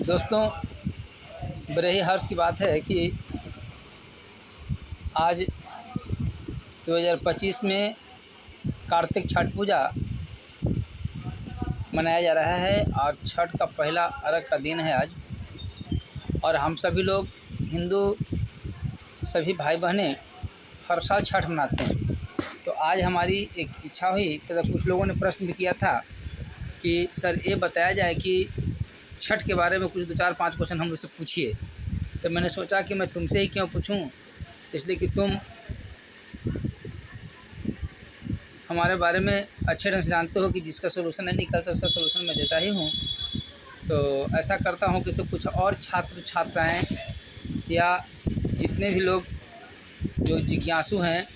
दोस्तों, बड़े ही हर्ष की बात है कि आज 2025 में कार्तिक छठ पूजा मनाया जा रहा है और छठ का पहला अर्घ का दिन है आज। और हम सभी लोग हिंदू सभी भाई बहनें हर साल छठ मनाते हैं। तो आज हमारी एक इच्छा हुई, तो कुछ लोगों ने प्रश्न भी किया था कि सर ये बताया जाए कि छठ के बारे में कुछ 2-4-5 क्वेश्चन हम मुझसे पूछिए। तो मैंने सोचा कि मैं तुमसे ही क्यों पूछूं, इसलिए कि तुम हमारे बारे में अच्छे ढंग से जानते हो कि जिसका सोल्यूशन नहीं निकलता उसका सोल्यूशन मैं देता ही हूँ। तो ऐसा करता हूँ कि सब कुछ और छात्र छात्राएँ या जितने भी लोग जो जिज्ञासु हैं,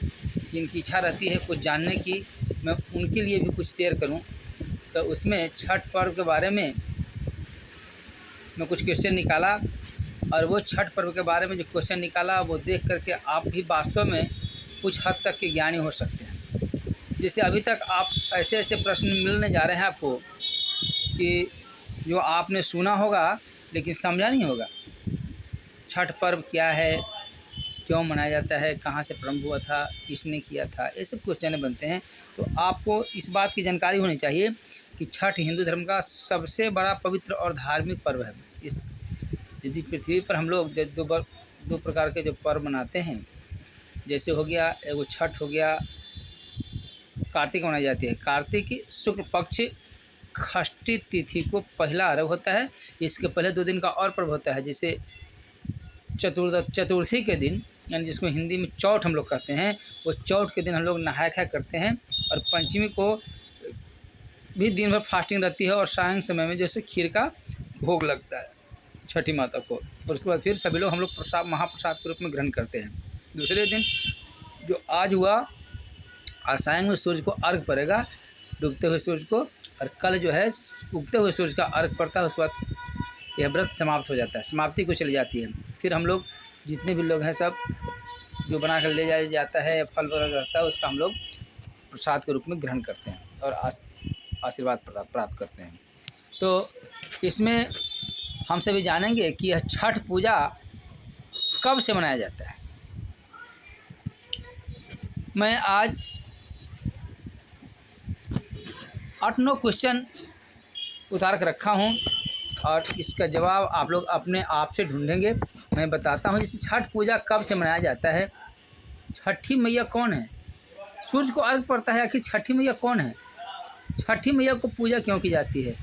जिनकी इच्छा रहती है कुछ जानने की, मैं उनके लिए भी कुछ शेयर करूं। तो उसमें छठ पर्व के बारे में मैं कुछ क्वेश्चन निकाला और वो छठ पर्व के बारे में जो क्वेश्चन निकाला वो देख करके आप भी वास्तव में कुछ हद तक के ज्ञानी हो सकते हैं। जैसे अभी तक आप ऐसे ऐसे प्रश्न मिलने जा रहे हैं आपको कि जो आपने सुना होगा लेकिन समझा नहीं होगा। छठ पर्व क्या है, क्यों मनाया जाता है, कहाँ से प्रारंभ हुआ था, किसने किया था, ये सब क्वेश्चन बनते हैं। तो आपको इस बात की जानकारी होनी चाहिए कि छठ हिंदू धर्म का सबसे बड़ा पवित्र और धार्मिक पर्व है। इस यदि पृथ्वी पर हम लोग दो प्रकार के जो पर्व मनाते हैं, जैसे हो गया एगो छठ हो गया, कार्तिक मनाई जाती है। कार्तिक शुक्ल पक्ष षष्ठी तिथि को पहला अर्घ होता है। इसके पहले 2 दिन का और पर्व होता है, जैसे चतुर्थी के दिन, यानी जिसको हिंदी में चौथ हम लोग कहते हैं, वो चौथ के दिन हम लोग नहाया खाया करते हैं। और पंचमी को भी दिन भर फास्टिंग रहती है और सायं समय में जैसे खीर का भोग लगता है छठी माता को। और उसके बाद फिर सभी लोग हम लोग प्रसाद, महाप्रसाद के रूप में ग्रहण करते हैं। दूसरे दिन जो आज हुआ, आज सायं में सूर्य को अर्घ पड़ेगा, डूबते हुए सूर्य को, और कल जो है उगते हुए सूर्य का अर्घ पड़ता है। उसके बाद यह व्रत समाप्त हो जाता है, समाप्ति को चली जाती है। फिर हम लोग जितने भी लोग हैं सब जो बना कर ले जाया जाता है, फल वगैरह रहता है, उसका हम लोग प्रसाद के रूप में ग्रहण करते हैं और आशीर्वाद प्राप्त करते हैं। तो इसमें हम सभी जानेंगे कि यह छठ पूजा कब से मनाया जाता है। मैं आज 8-9 क्वेश्चन उतार कर रखा हूँ और इसका जवाब आप लोग अपने आप से ढूंढेंगे। मैं बताता हूँ जैसे छठ पूजा कब से मनाया जाता है। छठी मैया कौन है? सूर्य को अर्घ पड़ता है, आखिर छठी मैया कौन है? छठी मैया को पूजा क्यों की जाती है?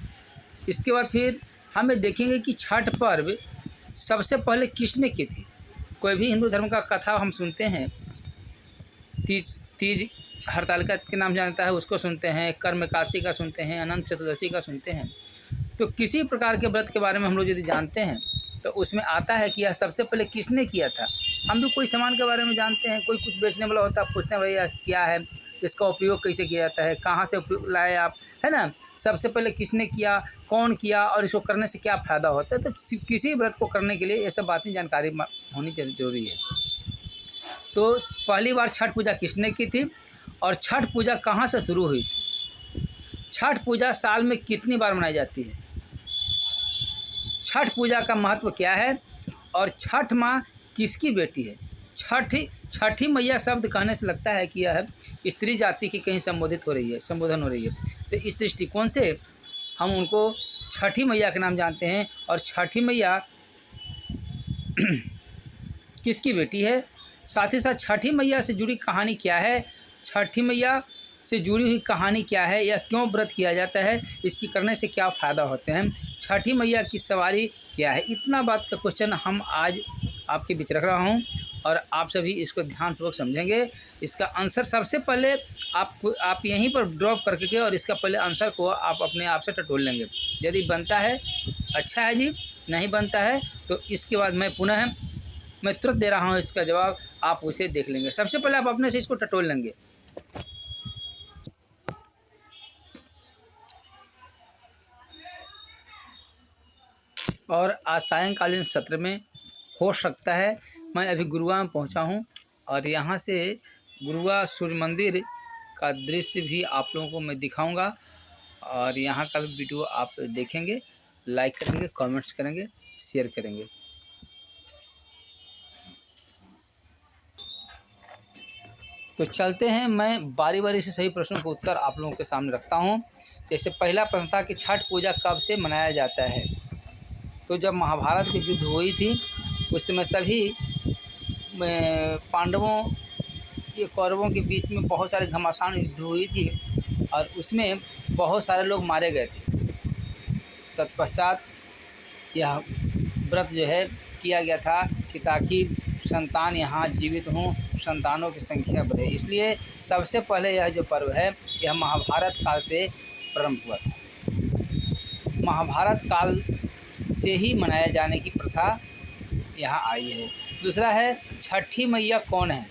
इसके बाद फिर हमें देखेंगे कि छठ पर्व सबसे पहले किसने की थी। कोई भी हिंदू धर्म का कथा हम सुनते हैं, तीज हरतालिका के नाम जानता है उसको सुनते हैं, कर्मकाशी का सुनते हैं, अनंत चतुर्दशी का सुनते हैं। तो किसी प्रकार के व्रत के बारे में हम लोग यदि जानते हैं तो उसमें आता है कि यह सबसे पहले किसने किया था। हम भी कोई सामान के बारे में जानते हैं, कोई कुछ बेचने वाला होता है, पूछते हैं भैया क्या है, इसका उपयोग कैसे किया जाता है, कहाँ से उपयोग लाए आप, है ना। सबसे पहले किसने किया, कौन किया और इसको करने से क्या फ़ायदा होता है। तो किसी व्रत को करने के लिए ये सब बातें जानकारी होनी जरूरी है। तो पहली बार छठ पूजा किसने की थी और छठ पूजा कहाँ से शुरू हुई थी? छठ पूजा साल में कितनी बार मनाई जाती है? छठ पूजा का महत्व क्या है और छठ माँ किसकी बेटी है? छठी मैया शब्द कहने से लगता है कि यह स्त्री जाति की कहीं संबोधन हो रही है। तो इस दृष्टिकोण से हम उनको छठी मैया के नाम जानते हैं। और छठी मैया किसकी बेटी है, साथ ही साथ छठी मैया से जुड़ी कहानी क्या है, छठी मैया से जुड़ी हुई कहानी क्या है, या क्यों व्रत किया जाता है, इसकी करने से क्या फ़ायदा होते हैं, छठी मैया की सवारी क्या है। इतना बात का क्वेश्चन हम आज आपके बीच रख रहा हूं और आप सभी इसको ध्यानपूर्वक समझेंगे। इसका आंसर सबसे पहले आप यहीं पर ड्रॉप करके और इसका पहले आंसर को आप अपने आप से टटोल लेंगे। यदि बनता है अच्छा है जी, नहीं बनता है तो इसके बाद मैं तुरंत दे रहा हूँ इसका जवाब, आप उसे देख लेंगे। सबसे पहले आप अपने से इसको टटोल लेंगे। और आज सायंकालीन सत्र में हो सकता है, मैं अभी गुरुआ में पहुंचा हूं और यहां से गुरुआ सूर्य मंदिर का दृश्य भी आप लोगों को मैं दिखाऊंगा और यहाँ का भी वीडियो आप देखेंगे, लाइक करेंगे, कमेंट्स करेंगे, शेयर करेंगे। तो चलते हैं, मैं बारी बारी से सही प्रश्नों का उत्तर आप लोगों के सामने रखता हूँ। जैसे पहला प्रश्न था कि छठ पूजा कब से मनाया जाता है। तो जब महाभारत की युद्ध हुई थी उस समय सभी पांडवों के कौरवों के बीच में बहुत सारे घमासान युद्ध हुई थी और उसमें बहुत सारे लोग मारे गए थे। तत्पश्चात यह व्रत जो है किया गया था कि ताकि संतान यहाँ जीवित हों, संतानों की संख्या बढ़े। इसलिए सबसे पहले यह जो पर्व है यह महाभारत काल से प्रारंभ हुआ था। महाभारत काल से ही मनाए जाने की प्रथा यहाँ आई है। दूसरा है छठी मैया कौन है।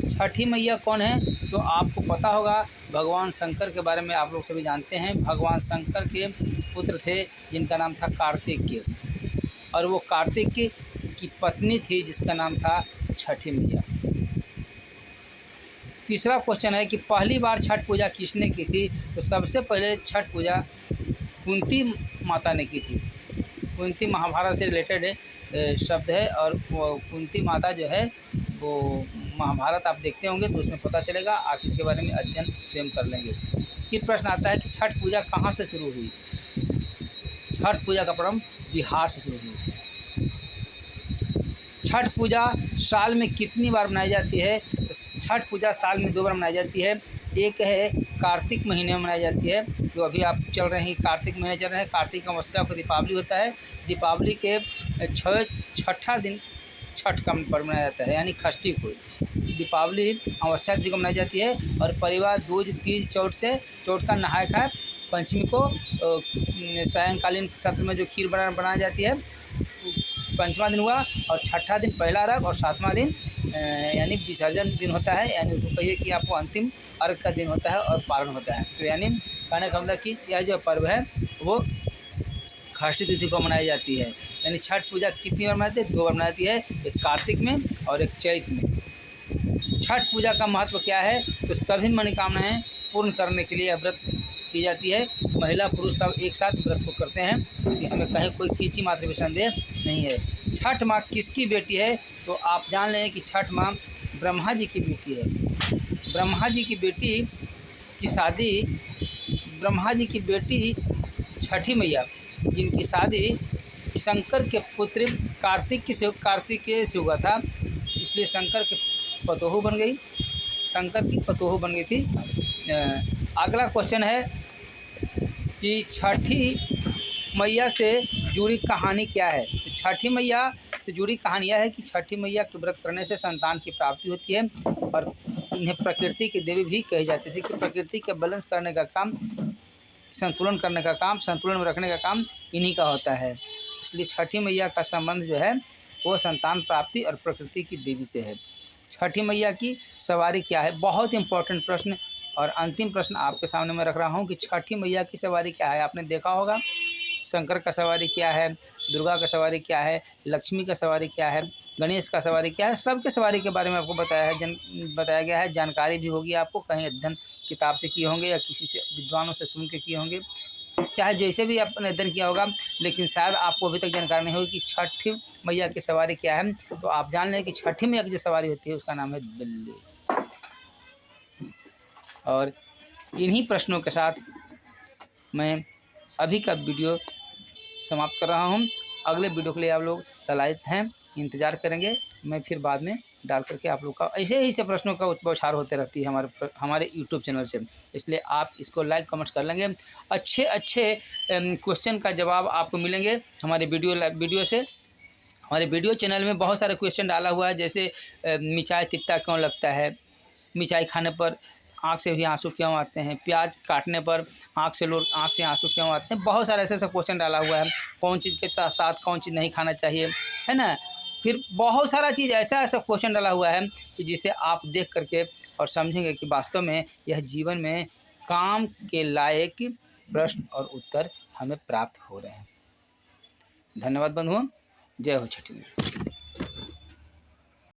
छठी मैया कौन है तो आपको पता होगा, भगवान शंकर के बारे में आप लोग सभी जानते हैं। भगवान शंकर के पुत्र थे जिनका नाम था कार्तिकेय, और वो कार्तिकेय की पत्नी थी जिसका नाम था छठी मैया। तीसरा क्वेश्चन है कि पहली बार छठ पूजा किसने की थी। तो सबसे पहले छठ पूजा कुंती माता ने की थी। कुंती महाभारत से रिलेटेड शब्द है और वो कुंती माता जो है वो महाभारत आप देखते होंगे तो उसमें पता चलेगा, आप इसके बारे में अध्ययन स्वयं कर लेंगे। फिर प्रश्न आता है कि छठ पूजा कहाँ से शुरू हुई। छठ पूजा का प्रारंभ बिहार से शुरू हुई। छठ पूजा साल में कितनी बार मनाई जाती है। तो छठ पूजा साल में 2 बार मनाई जाती है। एक है कार्तिक महीने में मनाई जाती है, जो अभी आप चल रहे हैं, कार्तिक महीने चल रहे हैं। कार्तिक अमावस्या को दीपावली होता है। दीपावली के छठा दिन छठ का पर्व मनाया जाता है, यानी षष्ठी को। दीपावली अमावस्या तिथि को मनाई जाती है और परिवार दूज तीज चौथ का नहाय खाए, पंचमी को सायंकालीन सत्र में जो खीर बनाई जाती है, पंचवा दिन हुआ, और छठा दिन पहला अर्घ और सातवां दिन यानी विसर्जन दिन होता है, यानी उसको कहिए कि आपको अंतिम अर्घ का दिन होता है और पारण होता है। तो यानी कहने का मतलब कि यह जो पर्व है वो षष्ठी तिथि को मनाई जाती है। यानी छठ पूजा कितनी बार मनाती है, 2 बार मनाती है, एक कार्तिक में और एक चैत में। छठ पूजा का महत्व क्या है। तो सभी मनोकामनाएं पूर्ण करने के लिए यह व्रत की जाती है। महिला पुरुष सब एक साथ व्रत को करते हैं, इसमें कहीं कोई किंची मात्र भी संदेह नहीं है। छठ माँ किसकी बेटी है। तो आप जान लें कि छठ माँ ब्रह्मा जी की बेटी है। ब्रह्मा जी की बेटी की शादी, ब्रह्मा जी की बेटी छठी मैया जिनकी शादी शंकर के पुत्र कार्तिकेय से हुआ था, इसलिए शंकर के पतोहू बन गई, शंकर की पतोहू बन गई थी। अगला क्वेश्चन है कि छठी मैया से जुड़ी कहानी क्या है। तो छठी मैया से जुड़ी कहानी यह है कि छठी मैया के व्रत करने से संतान की प्राप्ति होती है और इन्हें प्रकृति की देवी भी कही जाती है, कि प्रकृति के बैलेंस करने का काम, संतुलन करने का काम, संतुलन में रखने का काम इन्हीं का होता है। इसलिए छठी मैया का संबंध जो है वो संतान प्राप्ति और प्रकृति की देवी से है। छठी मैया की सवारी क्या है, बहुत इंपॉर्टेंट प्रश्न। और अंतिम प्रश्न आपके सामने मैं रख रहा हूँ कि छठी मैया की सवारी क्या है। आपने देखा होगा शंकर का सवारी क्या है, दुर्गा का सवारी क्या है, लक्ष्मी का सवारी क्या है, गणेश का सवारी क्या है, सबके सवारी के बारे में आपको बताया गया है। जानकारी भी होगी आपको, कहीं अध्ययन किताब से किए होंगे या किसी से विद्वानों से सुन के किए होंगे, चाहे जैसे भी आपने अध्ययन किया होगा, लेकिन शायद आपको अभी तक जानकारी नहीं होगी कि छठी मैया की सवारी क्या है। तो आप जान लें कि छठी मैया की जो सवारी होती है उसका नाम है बिल्ली। और इन्हीं प्रश्नों के साथ मैं अभी का वीडियो समाप्त कर रहा हूँ। अगले वीडियो के लिए आप लोग तलायत हैं, इंतज़ार करेंगे। मैं फिर बाद में डाल करके आप लोग का ऐसे ही से प्रश्नों का बौछार होते रहती है हमारे यूट्यूब चैनल से, इसलिए आप इसको लाइक कमेंट्स कर लेंगे। अच्छे अच्छे क्वेश्चन का जवाब आपको मिलेंगे हमारे वीडियो से। हमारे वीडियो चैनल में बहुत सारे क्वेश्चन डाला हुआ है, जैसे मिर्चाई तिक्ता क्यों लगता है, मिर्चाई खाने पर आँख से भी आंसू क्यों आते हैं, प्याज काटने पर आँख से आंसू क्यों आते हैं, बहुत सारे ऐसे क्वेश्चन डाला हुआ है। कौन चीज़ के साथ कौन चीज़ नहीं खाना चाहिए, है ना। फिर बहुत सारा चीज़ ऐसा क्वेश्चन डाला हुआ है कि जिसे आप देख करके और समझेंगे कि वास्तव में यह जीवन में काम के लायक प्रश्न और उत्तर हमें प्राप्त हो रहे हैं। धन्यवाद बंधुओं। जय हो छठी मैया।